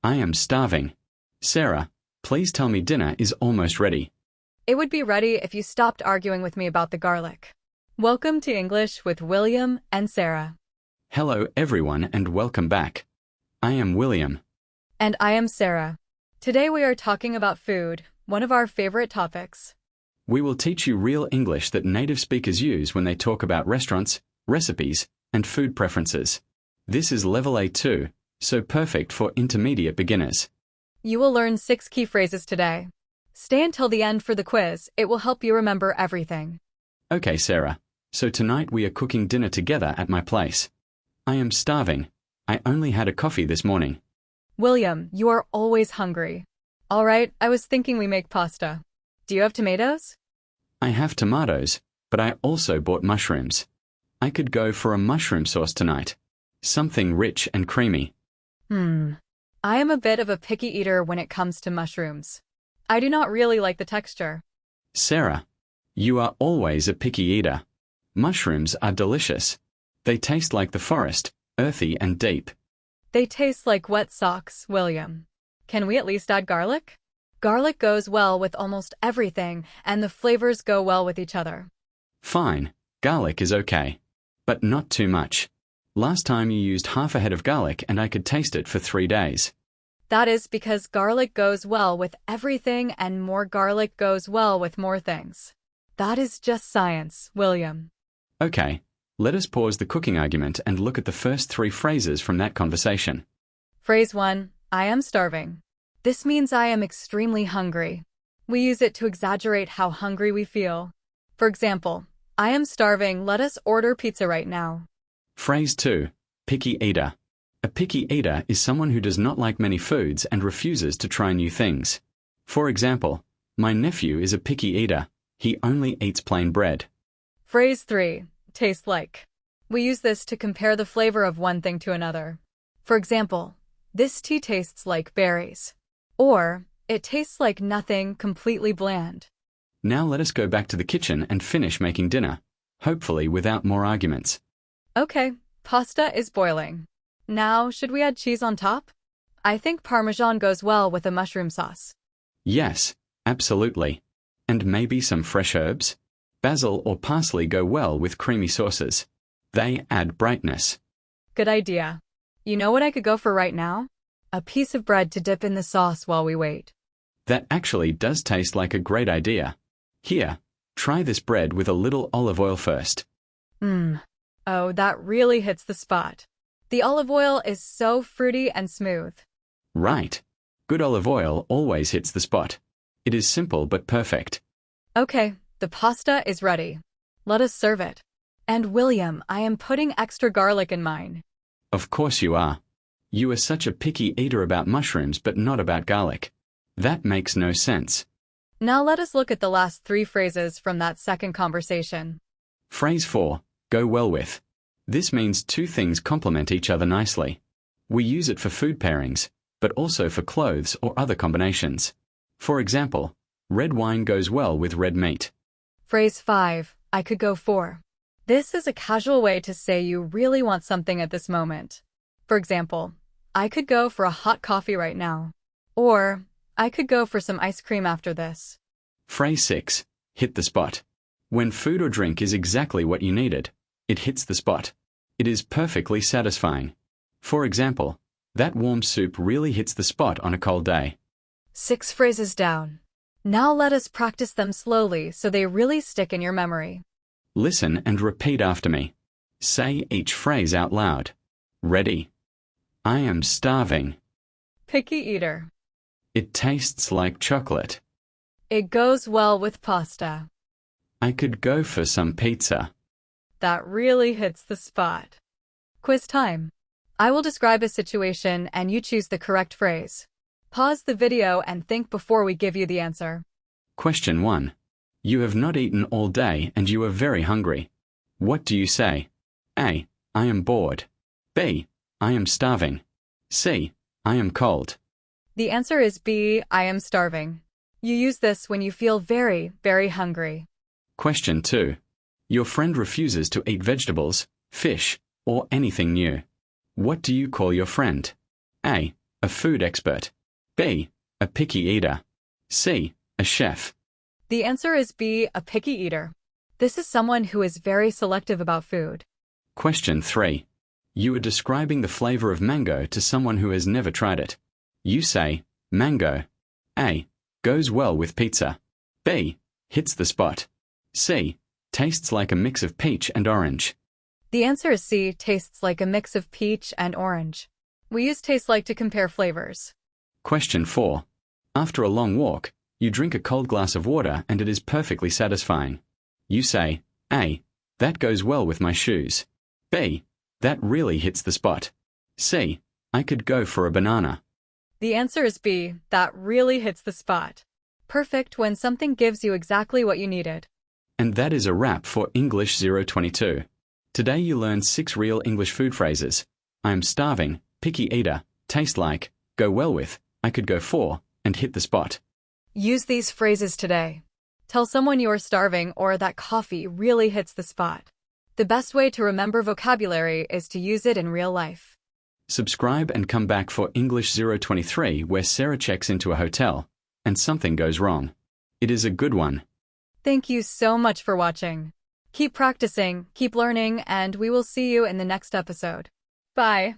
I am starving. Sarah, please tell me dinner is almost ready. It would be ready if you stopped arguing with me about the garlic. Welcome to English with William and Sarah. Hello everyone and welcome back. I am William. And I am Sarah. Today we are talking about food, one of our favorite topics. We will teach you real English that native speakers use when they talk about restaurants, recipes, and food preferences. This is level A2, so perfect for intermediate beginners. You will learn 6 key phrases today. Stay until the end for the quiz. It will help you remember everything. Okay, Sarah. So tonight we are cooking dinner together at my place. I am starving. I only had a coffee this morning. William, you are always hungry. All right, I was thinking we make pasta. Do you have tomatoes? I have tomatoes, but I also bought mushrooms. I could go for a mushroom sauce tonight. Something rich and creamy. I am a bit of a picky eater when it comes to mushrooms. I do not really like the texture. Sarah, you are always a picky eater. Mushrooms are delicious. They taste like the forest, earthy and deep. They taste like wet socks, William. Can we at least add garlic? Garlic goes well with almost everything, and the flavors go well with each other. Fine, garlic is okay. But not too much. Last time you used half a head of garlic and I could taste it for 3 days. That is because garlic goes well with everything and more garlic goes well with more things. That is just science, William. Okay, let us pause the cooking argument and look at the first 3 phrases from that conversation. Phrase 1, I am starving. This means I am extremely hungry. We use it to exaggerate how hungry we feel. For example, I am starving, let us order pizza right now. Phrase 2, picky eater. A picky eater is someone who does not like many foods and refuses to try new things. For example, my nephew is a picky eater. He only eats plain bread. Phrase 3, taste like. We use this to compare the flavor of one thing to another. For example, this tea tastes like berries. Or, it tastes like nothing, completely bland. Now let us go back to the kitchen and finish making dinner, hopefully without more arguments. Okay, pasta is boiling. Now, should we add cheese on top? I think Parmesan goes well with a mushroom sauce. Yes, absolutely. And maybe some fresh herbs? Basil or parsley go well with creamy sauces. They add brightness. Good idea. You know what I could go for right now? A piece of bread to dip in the sauce while we wait. That actually does taste like a great idea. Here, try this bread with a little olive oil first. Oh, that really hits the spot. The olive oil is so fruity and smooth. Right. Good olive oil always hits the spot. It is simple but perfect. Okay, the pasta is ready. Let us serve it. And William, I am putting extra garlic in mine. Of course you are. You are such a picky eater about mushrooms but not about garlic. That makes no sense. Now let us look at the last 3 phrases from that second conversation. Phrase 4, go well with. This means 2 things complement each other nicely. We use it for food pairings, but also for clothes or other combinations. For example, red wine goes well with red meat. Phrase 5, I could go for. This is a casual way to say you really want something at this moment. For example, I could go for a hot coffee right now. Or, I could go for some ice cream after this. Phrase 6, hit the spot. When food or drink is exactly what you needed, it hits the spot. It is perfectly satisfying. For example, that warm soup really hits the spot on a cold day. 6 phrases down. Now let us practice them slowly so they really stick in your memory. Listen and repeat after me. Say each phrase out loud. Ready? I am starving. Picky eater. It tastes like chocolate. It goes well with pasta. I could go for some pizza. That really hits the spot. Quiz time. I will describe a situation and you choose the correct phrase. Pause the video and think before we give you the answer. Question 1. You have not eaten all day and you are very hungry. What do you say? A. I am bored. B. I am starving. C. I am cold. The answer is B. I am starving. You use this when you feel very, very hungry. Question 2. Your friend refuses to eat vegetables, fish, or anything new. What do you call your friend? A. A food expert. B. A picky eater. C. A chef. The answer is B, a picky eater. This is someone who is very selective about food. Question 3. You are describing the flavor of mango to someone who has never tried it. You say, mango. A. Goes well with pizza. B. Hits the spot. C. Tastes like a mix of peach and orange. The answer is C, tastes like a mix of peach and orange. We use taste like to compare flavors. Question 4. After a long walk, you drink a cold glass of water and it is perfectly satisfying. You say, A. That goes well with my shoes. B. That really hits the spot. C. I could go for a banana. The answer is B, that really hits the spot. Perfect when something gives you exactly what you needed. And that is a wrap for English 022. Today you learned 6 real English food phrases. I'm starving, picky eater, taste like, go well with, I could go for, and hit the spot. Use these phrases today. Tell someone you are starving or that coffee really hits the spot. The best way to remember vocabulary is to use it in real life. Subscribe and come back for English 023 where Sarah checks into a hotel and something goes wrong. It is a good one. Thank you so much for watching. Keep practicing, keep learning, and we will see you in the next episode. Bye.